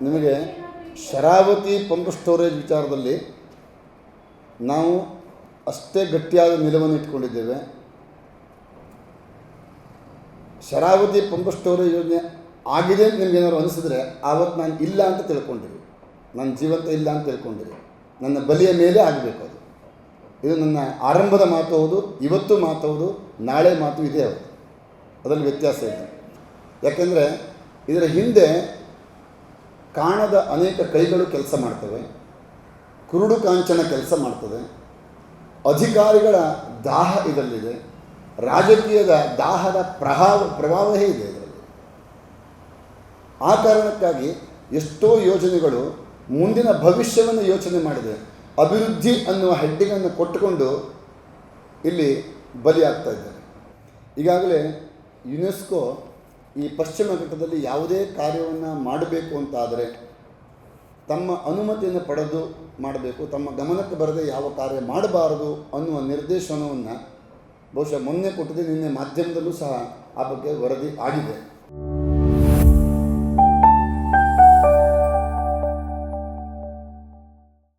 ನಿಮಗೆ Sharavati pump storage ವಿಚಾರದಲ್ಲಿ ನಾವು ಅಷ್ಟೇ ಗಟ್ಟಿಯಾದ ನಿಲುವನ್ನು ಇಟ್ಕೊಂಡಿದ್ದೇವೆ. ಶರಾವತಿ ಪಂಪ್ ಸ್ಟೋರೇಜ್ ಯೋಜನೆ ಆಗಿದೆ ಅಂತ ನಿಮಗೇನಾದ್ರು ಅನಿಸಿದ್ರೆ ಆವತ್ತು ನಾನು ಇಲ್ಲ ಅಂತ ತಿಳ್ಕೊಂಡಿರಿ, ನನ್ನ ಜೀವಂತ ಇಲ್ಲ ಅಂತ ತಿಳ್ಕೊಂಡಿರಿ. ನನ್ನ ಬಲಿಯ ಮೇಲೆ ಆಗಬೇಕು ಅದು. ಇದು ನನ್ನ ಆರಂಭದ ಮಾತು ಹೌದು, ಇವತ್ತು ಮಾತು ಹೌದು, ನಾಳೆ ಮಾತು ಇದೇ ಹೌದು. ಅದರಲ್ಲಿ ವ್ಯತ್ಯಾಸ ಇದೆ. ಯಾಕೆಂದರೆ ಇದರ ಹಿಂದೆ ಕಾಣದ ಅನೇಕ ಕೈಗಳು ಕೆಲಸ ಮಾಡ್ತವೆ, ಕುರುಡು ಕಾಂಚನ ಕೆಲಸ ಮಾಡ್ತದೆ, ಅಧಿಕಾರಿಗಳ ದಾಹ ಇದರಲ್ಲಿದೆ, ರಾಜಕೀಯದ ದಾಹದ ಪ್ರಭಾವವೇ ಇದೆ ಇದರಲ್ಲಿ. ಆ ಕಾರಣಕ್ಕಾಗಿ ಎಷ್ಟೋ ಯೋಜನೆಗಳು ಮುಂದಿನ ಭವಿಷ್ಯವನ್ನು ಯೋಚನೆ ಮಾಡಿದೆ, ಅಭಿವೃದ್ಧಿ ಅನ್ನುವ ಹೆಡ್ಡಿಂಗನ್ನು ಕೊಟ್ಟುಕೊಂಡು ಇಲ್ಲಿ ಬಲಿಯಾಗ್ತಾ ಇದ್ದಾರೆ. ಈಗಾಗಲೇ ಯುನೆಸ್ಕೋ ಈ ಪಶ್ಚಿಮ ಘಟ್ಟದಲ್ಲಿ ಯಾವುದೇ ಕಾರ್ಯವನ್ನು ಮಾಡಬೇಕು ಅಂತಾದರೆ ತಮ್ಮ ಅನುಮತಿಯನ್ನು ಪಡೆದು ಮಾಡಬೇಕು, ತಮ್ಮ ಗಮನಕ್ಕೆ ಬರದೆ ಯಾವ ಕಾರ್ಯ ಮಾಡಬಾರದು ಅನ್ನುವ ನಿರ್ದೇಶನವನ್ನು ಬಹುಶಃ ಮೊನ್ನೆ ಕೊಟ್ಟಿದೆ. ನಿನ್ನೆ ಮಾಧ್ಯಮದಲ್ಲೂ ಸಹ ಆ ಬಗ್ಗೆ ವರದಿ ಆಗಿದೆ.